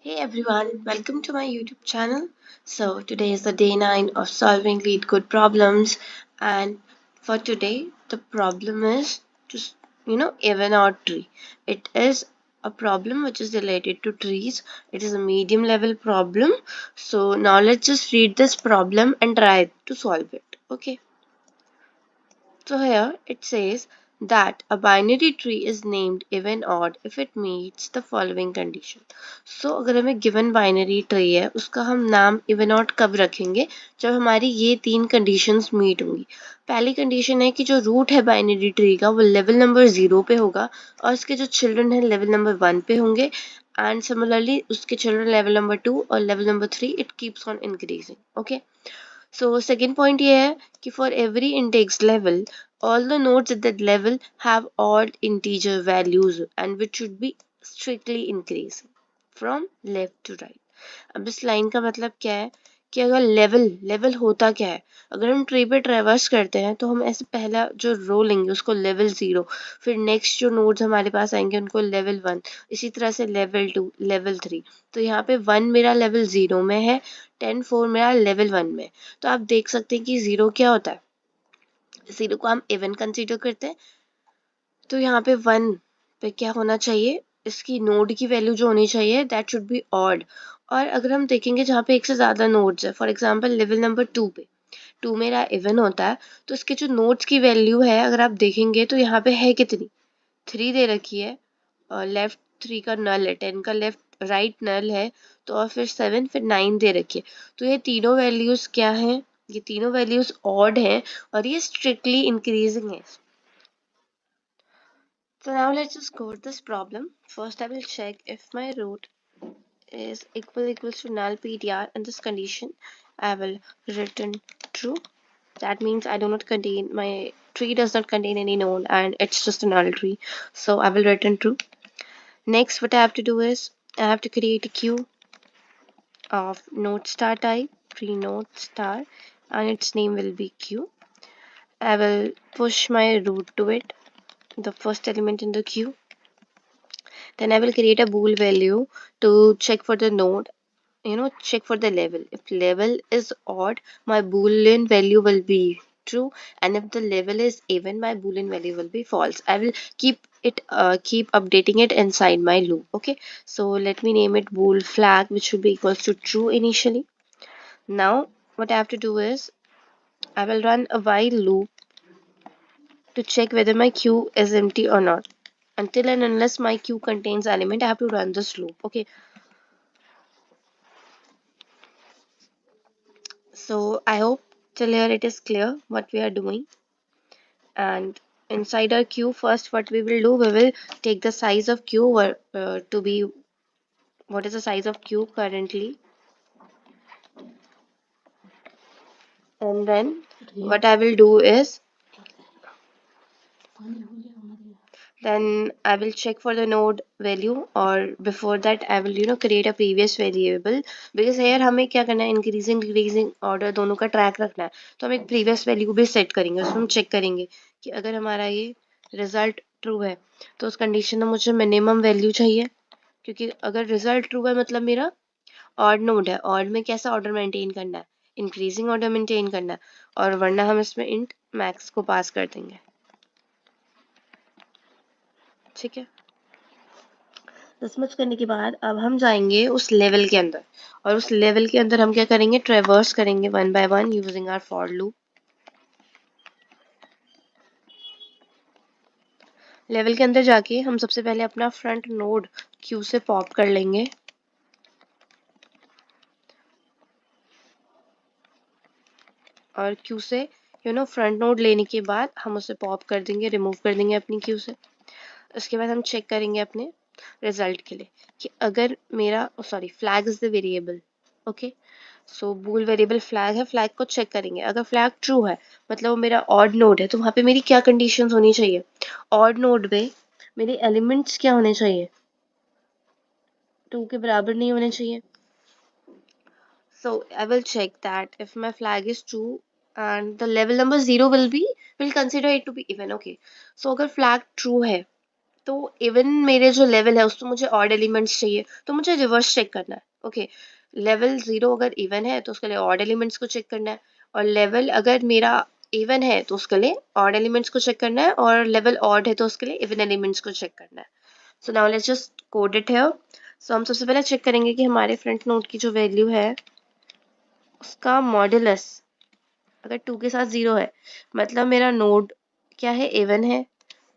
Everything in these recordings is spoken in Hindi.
Hey everyone, welcome to my YouTube channel. So today is the day 9 of solving lead code problems, and for today the problem is just even odd tree. It is a problem which is related to trees. It is a medium level problem. So now let's just read this problem and try to solve it. Okay. So here it says that a binary tree is named even odd if it meets the following condition. So अगर हमें given binary tree है उसका हम नाम even odd कब रखेंगे जब हमारी ये तीन conditions meet होंगी. पहली condition है कि जो root है binary tree का वो level number 0 पे होगा और उसके जो children है level number 1 पे होंगे and similarly उसके children level number 2 और level number 3 it keeps on increasing. Okay. So second point ये है कि for every index level all the nodes at that level have odd integer values and which should be strictly increasing from left to right. अब इस लाइन का मतलब क्या है कि अगर लेवल होता क्या है, अगर हम ट्री पे ट्रेवर्स करते हैं तो हम ऐसे पहला जो रो लेंगे उसको लेवल 0, फिर नेक्स्ट जो नोड्स हमारे पास आएंगे उनको लेवल 1, इसी तरह से लेवल 2, लेवल 3. तो यहाँ पे 1 मेरा लेवल 0 में है, 10 4 मेरा लेवल 1 में. तो आप देख सकते हैं कि 0 क्या होता है, 0 को हम इवन कंसीडर करते हैं. तो यहाँ पे 1 पे क्या होना चाहिए, इसकी नोड की वैल्यू जो होनी चाहिए दैट शुड बी ऑड. और अगर हम देखेंगे जहाँ पे एक से ज़्यादा नोड्स है, फॉर एग्जांपल लेवल नंबर 2 पे 2 मेरा इवन होता है, तो इसके जो नोड्स की वैल्यू है अगर आप देखेंगे तो यहाँ पे है कितनी, 3 दे रखी है और लेफ्ट 3 का नल है, 10 का लेफ्ट राइट नल है, तो और फिर 7 फिर 9 दे रखी है. तो ये तीनों वैल्यूज क्या हैं, ये तीनों वैल्यूज ऑड हैं और ये स्ट्रिक्टली इंक्रीजिंग है. So now let's just code this problem. First I will check if my root is equals to null ptr. In this condition I will return true. That means I do not contain, my tree does not contain any node and it's just a null tree. So I will return true. Next what I have to do is I have to create a queue of node star type, tree node star, and its name will be queue. I will push my root to it, the first element in the queue. Then I will create a bool value to check for the node, check for the level. If level is odd, my boolean value will be true, and if the level is even, my boolean value will be false. I will keep updating it inside my loop. Okay, so let me name it bool flag, which should be equals to true initially. Now what I have to do is I will run a while loop to check whether my queue is empty or not. Until and unless my queue contains element, I have to run this loop. Okay, so I hope till here it is clear what we are doing. And inside our queue, first what we will do, we will take the size of queue to be, what is the size of queue currently, and then what I will do is then I will check for the node value, or before that I will create a previous variable, because here हमें क्या करना है, इंक्रीजिंग डिक्रीजिंग ऑर्डर दोनों का ट्रैक रखना है. तो हम एक प्रीवियस वैल्यू भी सेट करेंगे, उसमें हम चेक करेंगे कि अगर हमारा ये रिजल्ट ट्रू है तो उस कंडीशन में मुझे मिनिमम वैल्यू चाहिए, क्योंकि अगर रिजल्ट ट्रू है मतलब मेरा ऑड नोड है. ऑड में कैसा ऑर्डर मेंटेन करना है, इंक्रीजिंग ऑर्डर मेंटेन करना है, और वरना हम इसमें इंट मैक्स को पास कर देंगे. ठीक है, समझ करने के बाद अब हम जाएंगे उस लेवल के अंदर, और उस लेवल के अंदर हम क्या करेंगे, ट्रेवर्स करेंगे one by one using hour for loop. Level के अंदर जाके हम सबसे पहले अपना फ्रंट नोड क्यू से पॉप कर लेंगे. और क्यू से फ्रंट नोड लेने के बाद हम उसे पॉप कर देंगे, रिमूव कर देंगे अपनी क्यू से. उसके बाद हम चेक करेंगे अपने रिजल्ट के लिए कि अगर मेरा sorry flag is the variable. Okay, so bool variable flag है, फ्लैग को चेक करेंगे. अगर फ्लैग ट्रू है मतलब वो मेरा ऑड नोड है, तो वहाँ पे मेरी क्या कंडीशंस होनी चाहिए, ऑड नोड पे मेरे एलिमेंट्स क्या होने चाहिए, 2 के बराबर नहीं होने चाहिए. So I will check that if my flag is true and the level number 0 will consider it to be even. Okay, so अगर flag true है तो इवन मेरे जो लेवल है उसमें मुझे ऑड एलिमेंट्स चाहिए, तो मुझे रिवर्स चेक करना है। ओके, लेवल 0 अगर इवन है तो उसके लिए ऑड एलिमेंट्स को चेक करना है, और लेवल अगर मेरा इवन है तो उसके लिए ऑड एलिमेंट्स को चेक करना है, और लेवल ऑड है तो उसके लिए इवन एलिमेंट्स को चेक करना है। So now let's just code it here. So हम सबसे पहले चेक करेंगे कि हमारे फ्रंट नोड की जो वैल्यू है उसका मॉड्यूलस अगर 2 के साथ 0 है, मतलब मेरा नोड क्या है, इवन है।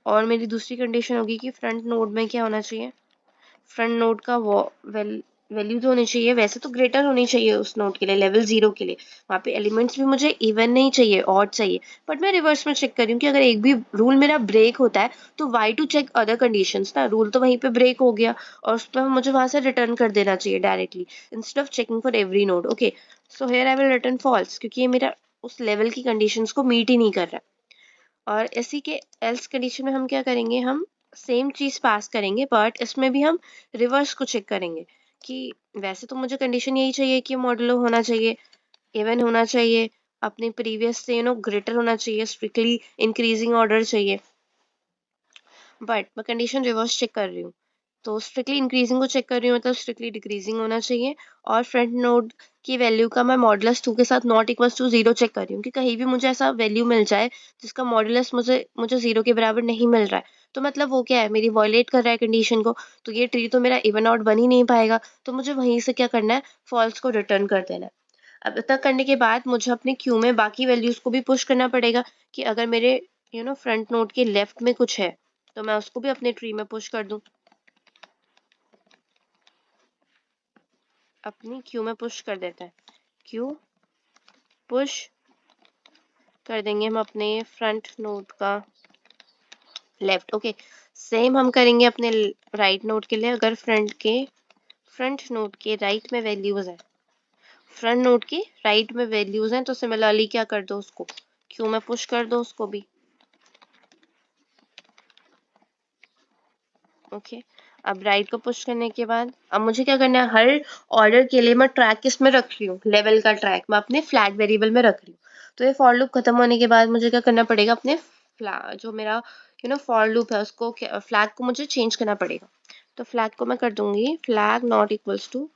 और मेरी दूसरी कंडीशन होगी कि फ्रंट नोड में क्या होना चाहिए, फ्रंट नोड का वो वैल्यू जो होनी चाहिए वैसे तो ग्रेटर होनी चाहिए उस नोड के लिए, लेवल 0 के लिए। वहाँ पे एलिमेंट्स भी मुझे इवन नहीं चाहिए, ऑड चाहिए। बट मैं रिवर्स में चेक कर रही हूँ कि अगर एक भी रूल मेरा ब्रेक होता है तो why to check other conditions ना, रूल तो वहीं पे ब्रेक हो गया और उस पर मुझे वहां से रिटर्न कर देना चाहिए directly, instead of checking for every node. Okay, so here I will return false, क्योंकि ये मेरा उस लेवल की कंडीशंस को मीट ही नहीं कर रहा है। और इसी के एल्स कंडीशन में हम क्या करेंगे, हम सेम चीज पास करेंगे, बट इसमें भी हम रिवर्स को चेक करेंगे कि वैसे तो मुझे कंडीशन यही चाहिए कि मॉडुलो होना चाहिए, इवन होना चाहिए, अपने प्रीवियस से ग्रेटर होना चाहिए, स्ट्रिक्टली इंक्रीजिंग ऑर्डर चाहिए। बट मैं कंडीशन रिवर्स चेक कर रही हूँ, तो स्ट्रिक्टली इंक्रीजिंग को चेक कर रही हूँ, मतलब स्ट्रिक्टली डिक्रीजिंग होना चाहिए। और फ्रंट नोड की वैल्यू का मैं मॉडुलस 2 के साथ नॉट इक्वल्स टू 0 चेक कर रही हूँ कि कहीं भी मुझे ऐसा वैल्यू मिल जाए जिसका मॉडुलस मुझे मुझे 0 के बराबर नहीं मिल रहा है, तो मतलब वो क्या है, मेरी वॉयलेट कर रहा है कंडीशन को, तो ये ट्री तो मेरा इवन आउट बन ही नहीं पाएगा। तो मुझे वहीं से क्या करना है, फॉल्स को रिटर्न कर देना है। अब इतना करने के बाद मुझे अपने क्यू में बाकी वैल्यूज को भी पुश करना पड़ेगा कि अगर मेरे फ्रंट नोड के लेफ्ट में कुछ है तो मैं उसको भी अपने ट्री में पुश कर दूं, अपनी क्यू में पुश कर देता है। क्यू पुश कर देंगे हम अपने फ्रंट नोड का लेफ्ट। ओके, सेम हम करेंगे अपने राइट नोड के लिए। अगर फ्रंट नोड के राइट में वैल्यूज है, फ्रंट नोड की राइट में वैल्यूज हैं, तो सिमिलरली क्या कर दो, उसको क्यू में पुश कर दो उसको भी। ओके, अब राइट को पुश करने के बाद अब मुझे क्या करना है, हर ऑर्डर के लिए मैं ट्रैक किस में रख रही हूँ, लेवल का ट्रैक मैं अपने फ्लैग वेरिएबल में रख रही हूँ। तो ये फॉर लूप खत्म होने के बाद मुझे क्या करना पड़ेगा, अपने जो मेरा फॉर लूप है उसको फ्लैग को मुझे चेंज करना पड़ेगा। तो फ्लैग को मैं कर दूंगी flag equals to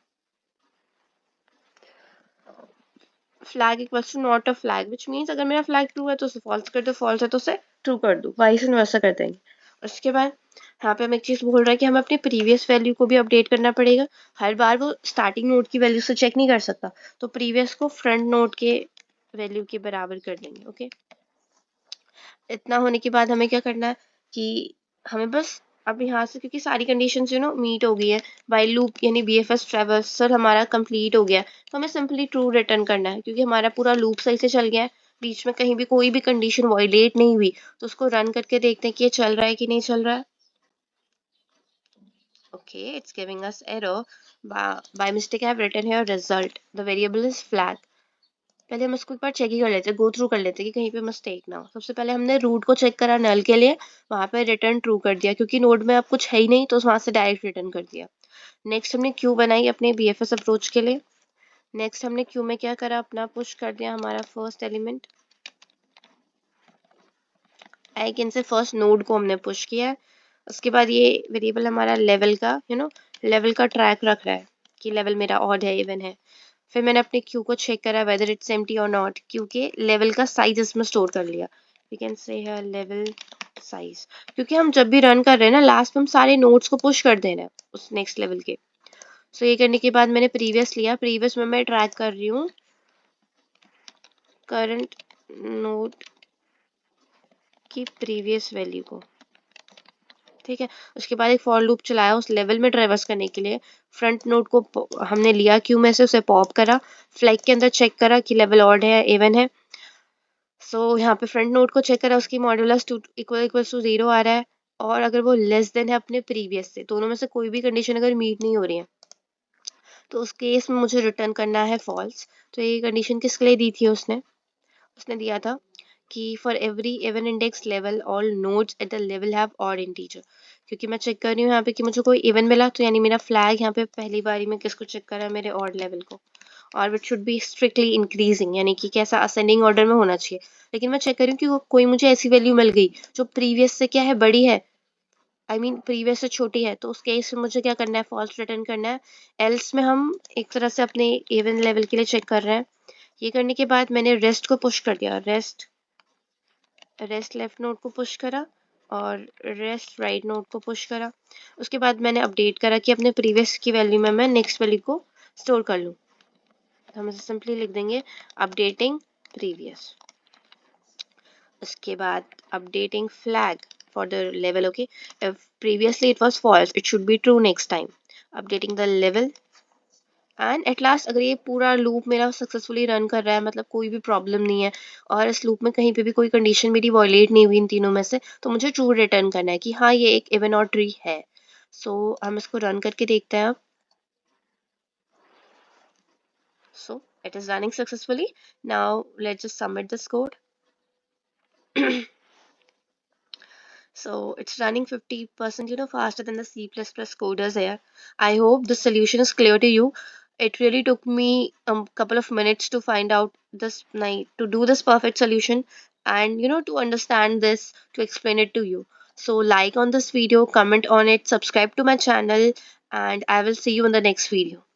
not a flag, which means अगर मेरा फ्लैग ट्रू है तो उसे फॉल्स कर दो, फॉल्स है तो उसे ट्रू कर दो, वाइस एंड वैसा कर देंगे। उसके बाद यहाँ पे हमें एक चीज बोल रहा है कि हमें अपनी प्रीवियस वैल्यू को भी अपडेट करना पड़ेगा। हर बार वो स्टार्टिंग नोड की वैल्यू से चेक नहीं कर सकता, तो प्रीवियस को फ्रंट नोड के वैल्यू के बराबर कर देंगे। ओके, इतना होने के बाद हमें क्या करना है कि हमें बस अब यहाँ से, क्योंकि सारी कंडीशंस मीट हो गई है, व्हाइल लूप यानी बीएफएस ट्रैवर्सल हमारा कंप्लीट हो गया है, तो हमें सिंपली ट्रू रिटर्न करना है, क्योंकि हमारा पूरा लूप सही से चल गया है, बीच में कहीं भी कोई भी कंडीशन वॉयलेट नहीं हुई। तो उसको रन करके देखते हैं कि ये चल रहा है कि नहीं चल रहा है। Okay, it's giving us error. By mistake, I have written here result. The variable is flag. पहले हम इसको एक बार चेक ही कर लेते हैं, गो थ्रू कर लेते हैं कि कहीं पे मिस्टेक ना हो। सबसे पहले हमने रूट को चेक करा नल के लिए, वहां पे रिटर्न ट्रू कर दिया, क्योंकि नोड में अब कुछ है ही नहीं तो वहां से डायरेक्ट रिटर्न कर दिया। नेक्स्ट हमने क्यू बनाई अपने बीएफएस अप्रोच के लिए। नेक्स्ट हमने क्यू में क्या करा, अपना पुश कर दिया हमारा first element, I can say first node को हमने पुश किया। उसके बाद ये वेरिएबल हमारा लेवल का लेवल का ट्रैक रख रहा है कि लेवल मेरा ऑड है इवन है। फिर मैंने अपने क्यू को चेक करा whether it's empty or not, क्योंकि लेवल का साइज इसमें स्टोर कर लिया। We can say here level size, क्योंकि हम जब भी रन कर रहे हैं ना, लास्ट में हम सारे नोड्स को पुश कर देना है उस नेक्स्ट लेवल के। सो ये करने के बाद मैंने प्रीवियस लिया, प्रीवियस में मैं ट्रैक कर रही हूँ करंट नोड की प्रीवियस वैल्यू को। ठीक है, उसके बाद एक फॉर लूप चलाया उस लेवल में ट्रेवर्स करने के लिए। फ्रंट नोड को हमने लिया क्यू में से, उसे पॉप करा, फ्लैग के अंदर चेक करा कि लेवल ऑड है इवन है। सो यहाँ पे फ्रंट नोड को चेक करा, उसकी मॉड्यूलस इक्वल टू 0 आ रहा है, और अगर वो लेस देन है अपने प्रीवियस से, दोनों में से कोई भी कंडीशन अगर मीट नहीं हो रही है तो उस केस में मुझे रिटर्न करना है फॉल्स। तो ये कंडीशन किसके लिए दी थी उसने उसने दिया था कि for every even index level all nodes at the level have odd integer. क्योंकि मैं चेक कर रही हूँ यहाँ पे कि मुझे कोई इवन मिला, तो यानी मेरा फ्लैग यहाँ पे पहली बारी में किसको चेक कर रहा है, मेरे ऑड लेवल को। और it should be strictly increasing, यानी कि कैसा असेंडिंग ऑर्डर में होना चाहिए। लेकिन मैं चेक कर रही हूँ कि कोई मुझे ऐसी वैल्यू मिल गई जो प्रीवियस से क्या है, बड़ी है, प्रीवियस से छोटी है, तो उस केस में मुझे क्या करना है, फॉल्स रिटर्न करना है। एल्स में हम एक तरह से अपने इवन लेवल के लिए चेक कर रहे हैं। ये करने के बाद मैंने रेस्ट को पुश कर दिया, रेस्ट लेफ्ट नोड को पुश करा और रेस्ट राइट नोड को पुश करा। उसके बाद मैंने अपडेट करा कि अपने प्रीवियस की वैल्यू में मैं नेक्स्ट वैल्यू को स्टोर कर लूँ। तो हम इसे सिंपली लिख देंगे अपडेटिंग प्रीवियस। उसके बाद updating flag for the level. Okay, if previously it was false, it should be true next time. Updating the level. And at last अगर ये पूरा लूप मेरा सक्सेसफुली रन कर रहा है, मतलब कोई भी प्रॉब्लम नहीं है और इस लूप में कहीं पे भी कोई कंडीशन मेरी वॉयलेट नहीं हुई इन तीनों में से, तो मुझे ट्रू रिटर्न करना है कि हाँ ये एक इवन और ट्री है। सो हम इसको रन करके देखते हैं अब। So it is running successfully. Now let's just submit this code. So it's running 50%, faster than the C++ coders here. I hope the solution is clear to you. It really took me a couple of minutes to find out this night to do this perfect solution, and to understand this, to explain it to you. So like on this video, comment on it, subscribe to my channel, and I will see you in the next video.